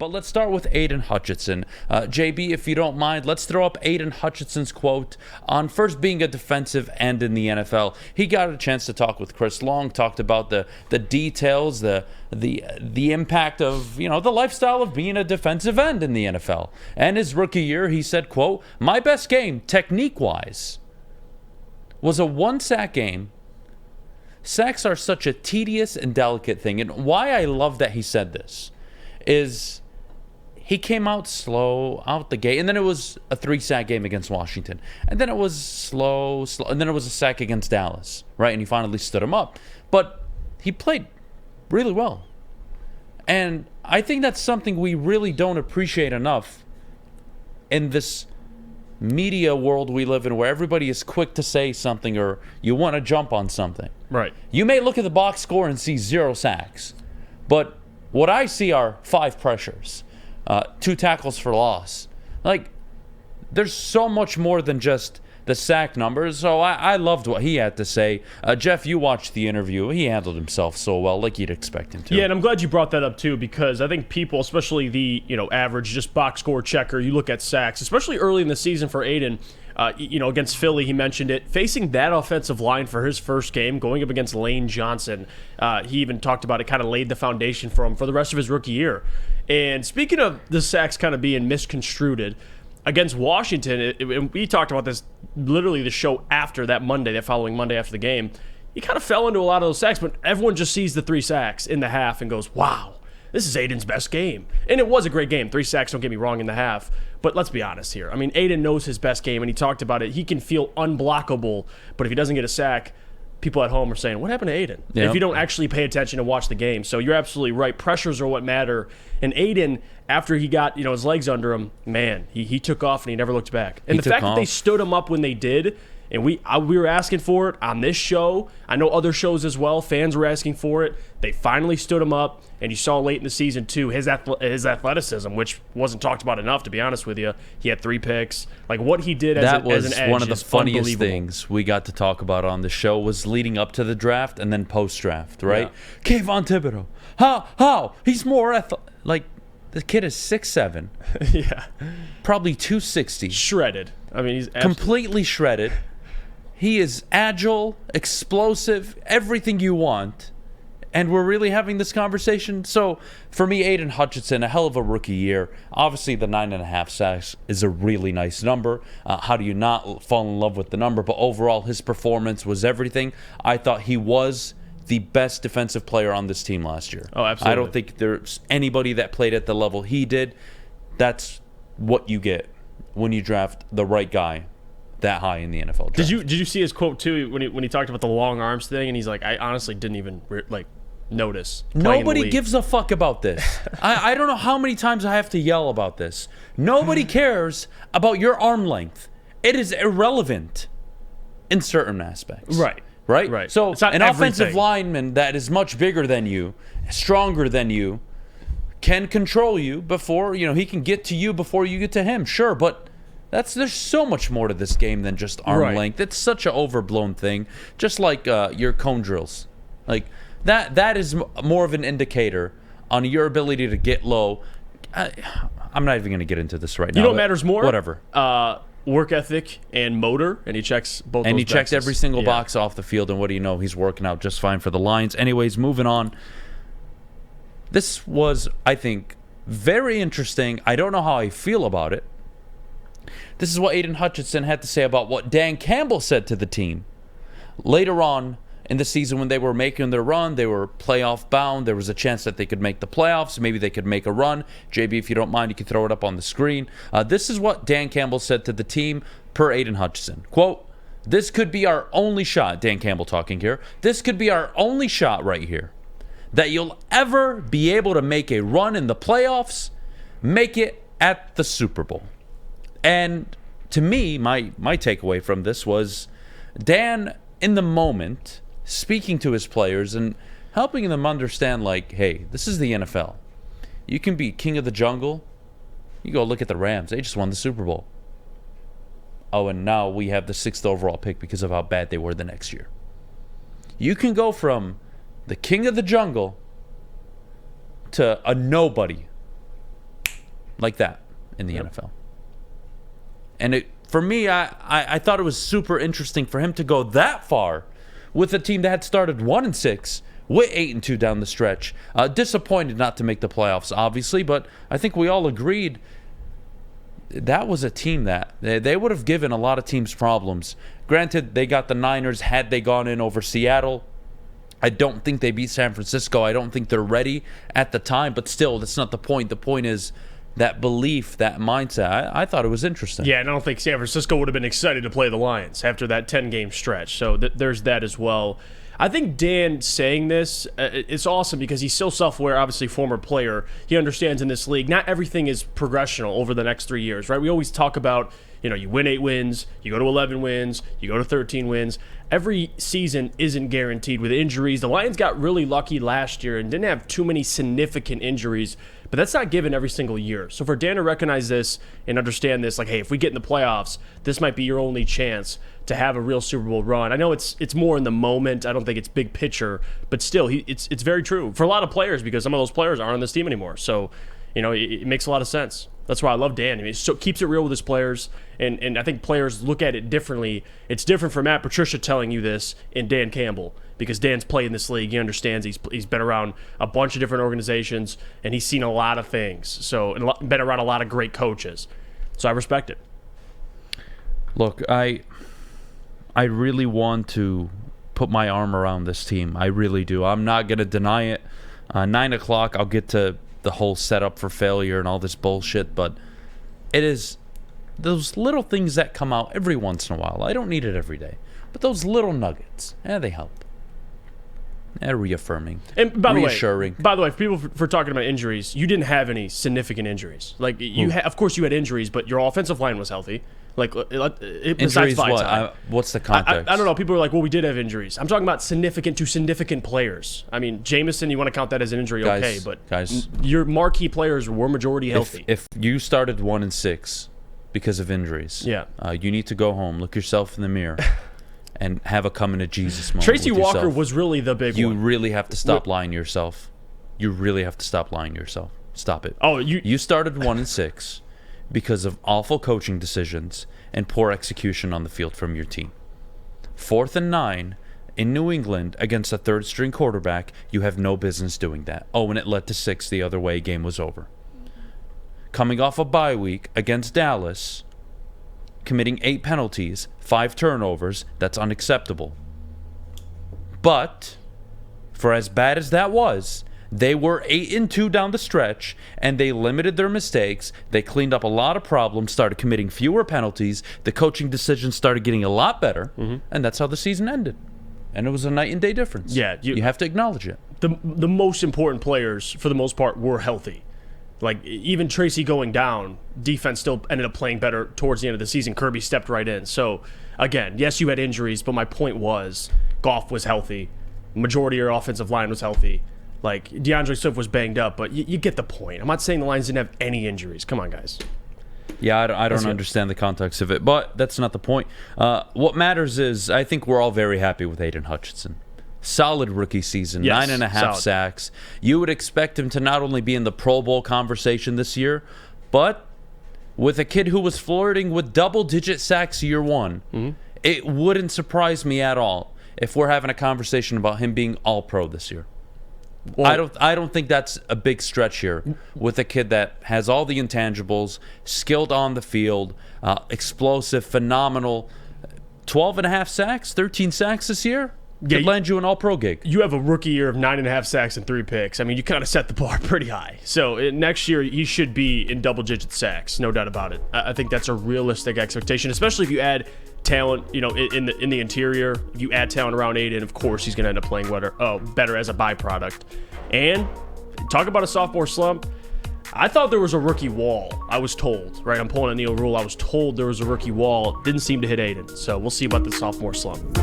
but let's start with Aidan Hutchinson. JB, if you don't mind, let's throw up Aidan Hutchinson's quote on first being a defensive end in the NFL. He got a chance to talk with Chris Long, talked about the details, the impact of, the lifestyle of being a defensive end in the NFL. And his rookie year, he said, quote, "My best game, technique-wise, was a one-sack game. Sacks are such a tedious and delicate thing." And why I love that he said this is he came out slow out the gate, and then it was a 3-sack game against Washington. And then it was slow, and then it was a sack against Dallas, right? And he finally stood him up. But he played really well. And I think that's something we really don't appreciate enough in this media world we live in, where everybody is quick to say something or you want to jump on something. Right. You may look at the box score and see 0 sacks, but what I see are 5 pressures, 2 tackles for loss. Like, there's so much more than just the sack numbers. So I loved what he had to say. Jeff, you watched the interview. He handled himself so well, like you'd expect him to. Yeah, and I'm glad you brought that up too, because I think people, especially the average just box score checker, you look at sacks, especially early in the season for Aidan. Against Philly, he mentioned it. Facing that offensive line for his first game, going up against Lane Johnson, he even talked about it, kind of laid the foundation for him for the rest of his rookie year. And speaking of the sacks kind of being misconstrued, against Washington, and we talked about this literally the show after that following Monday after the game, he kind of fell into a lot of those sacks, but everyone just sees the 3 sacks in the half and goes, wow, this is Aidan's best game. And it was a great game. 3 sacks, don't get me wrong, in the half. But let's be honest here. I mean, Aidan knows his best game, and he talked about it. He can feel unblockable, but if he doesn't get a sack, people at home are saying, what happened to Aidan? Yep. If you don't actually pay attention and watch the game. So you're absolutely right. Pressures are what matter. And Aidan, after he got his legs under him, man, he took off and he never looked back. And the fact that they stood him up when they did, and we were asking for it on this show. I know other shows as well. Fans were asking for it. They finally stood him up, and you saw late in the season too his athleticism, which wasn't talked about enough, to be honest with you. He had 3 picks. Like what he did as an edge was one of the funniest things we got to talk about on the show was leading up to the draft and then post-draft, right? Yeah. Kayvon Thibodeau. How? He's more like the kid is 6'7". Yeah. Probably 260. Shredded. I mean, he's completely shredded. He is agile, explosive, everything you want. And we're really having this conversation. So, for me, Aidan Hutchinson, a hell of a rookie year. Obviously, the 9.5 sacks is a really nice number. How do you not fall in love with the number? But overall, his performance was everything. I thought he was the best defensive player on this team last year. Oh, absolutely. I don't think there's anybody that played at the level he did. That's what you get when you draft the right guy that high in the NFL draft. Did you see his quote too when he talked about the long arms thing, and he's like, I honestly didn't even notice. Nobody gives a fuck about this. I don't know how many times I have to yell about this. Nobody cares about your arm length. It is irrelevant in certain aspects. Right. So an offensive lineman that is much bigger than you, stronger than you, can control you before, he can get to you before you get to him. Sure, but there's so much more to this game than just arm length. It's such an overblown thing. Just like your cone drills. Like that is more of an indicator on your ability to get low. I'm not even going to get into this right now. You know what matters more? Whatever. Work ethic and motor, and he checks both. And those he checked boxes. every single box off the field, and what do you know? He's working out just fine for the Lions. Anyways, moving on. This was, I think, very interesting. I don't know how I feel about it. This is what Aidan Hutchinson had to say about what Dan Campbell said to the team. Later on in the season when they were making their run, they were playoff bound. There was a chance that they could make the playoffs. Maybe they could make a run. JB, if you don't mind, you can throw it up on the screen. This is what Dan Campbell said to the team per Aidan Hutchinson. Quote, "This could be our only shot," Dan Campbell talking here. "This could be our only shot right here. That you'll ever be able to make a run in the playoffs, make it at the Super Bowl." And to me, my takeaway from this was Dan, in the moment, speaking to his players and helping them understand, like, hey, this is the NFL. You can be king of the jungle. You go look at the Rams. They just won the Super Bowl. Oh, and now we have the 6th overall pick because of how bad they were the next year. You can go from the king of the jungle to a nobody like that in the NFL. And for me, I thought it was super interesting for him to go that far with a team that had started 1-6, with 8-2 down the stretch. Disappointed not to make the playoffs, obviously, but I think we all agreed that was a team that they would have given a lot of teams problems. Granted, they got the Niners had they gone in over Seattle. I don't think they beat San Francisco. I don't think they're ready at the time, but still, that's not the point. The point is that belief, that mindset. I thought it was interesting. Yeah, and I don't think San Francisco would have been excited to play the Lions after that 10-game stretch. So there's that as well. I think Dan saying this, it's awesome because he's so self-aware, obviously former player. He understands in this league, not everything is progressional over the next 3 years, right? We always talk about, you win 8 wins, you go to 11 wins, you go to 13 wins. Every season isn't guaranteed with injuries. The Lions got really lucky last year and didn't have too many significant injuries, but that's not given every single year. So for Dan to recognize this and understand this, like, hey, if we get in the playoffs, this might be your only chance to have a real Super Bowl run. I know it's more in the moment. I don't think it's big picture, but still, it's very true for a lot of players because some of those players aren't on this team anymore. So, it makes a lot of sense. That's why I love Dan. I mean, so keeps it real with his players, and I think players look at it differently. It's different from Matt Patricia telling you this and Dan Campbell because Dan's played in this league. He understands. He's been around a bunch of different organizations, and he's seen a lot of things. So, and been around a lot of great coaches. So I respect it. Look, I really want to put my arm around this team. I really do. I'm not going to deny it. 9 o'clock, I'll get to the whole setup for failure and all this bullshit, but it is those little things that come out every once in a while. I don't need it every day, but those little nuggets, they help. They're reaffirming, and reassuring. By the way, for people for talking about injuries, you didn't have any significant injuries. Like of course, you had injuries, but your offensive line was healthy. Like Injuries, what? What's the context? I don't know. People are like, well, we did have injuries. I'm talking about significant players. I mean, Jameson, you want to count that as an injury, okay, but guys, your marquee players were majority healthy. If you started 1-6 because of injuries, you need to go home, look yourself in the mirror, and have a coming to Jesus moment. Tracy Walker was really the big one. You really have to stop lying to yourself. You really have to stop lying to yourself. Stop it. Oh, you started 1-6 because of awful coaching decisions and poor execution on the field from your team. 4th and 9 in New England against a third-string quarterback, you have no business doing that. Oh, and it led to 6 the other way. Game was over. Coming off a bye week against Dallas, committing 8 penalties, 5 turnovers, that's unacceptable. But for as bad as that was, they were 8-2 down the stretch, and they limited their mistakes. They cleaned up a lot of problems, started committing fewer penalties. The coaching decisions started getting a lot better, and that's how the season ended. And it was a night and day difference. Yeah, you have to acknowledge it. The most important players, for the most part, were healthy. Like, even Tracy going down, defense still ended up playing better towards the end of the season. Kirby stepped right in. So, again, yes, you had injuries, but my point was Goff was healthy. Majority of your offensive line was healthy. Like, DeAndre Swift was banged up, but you get the point. I'm not saying the Lions didn't have any injuries. Come on, guys. Yeah, I don't understand the context of it, but that's not the point. What matters is I think we're all very happy with Aidan Hutchinson. Solid rookie season, yes, 9.5 sacks. You would expect him to not only be in the Pro Bowl conversation this year, but with a kid who was flirting with double-digit sacks year one, it wouldn't surprise me at all if we're having a conversation about him being All-Pro this year. Well, I don't think that's a big stretch here with a kid that has all the intangibles, skilled on the field, explosive, phenomenal. 12.5 sacks, 13 sacks this year. Could land you an All-Pro gig. You have a rookie year of 9.5 sacks and 3 picks. I mean, you kind of set the bar pretty high. So next year, he should be in double-digit sacks, no doubt about it. I think that's a realistic expectation, especially if you add talent, in the interior. If you add talent around Aidan, of course, he's going to end up playing better as a byproduct. And talk about a sophomore slump. I thought there was a rookie wall. I was told, right? I'm pulling a Neil Rule. I was told there was a rookie wall. Didn't seem to hit Aidan. So we'll see about the sophomore slump.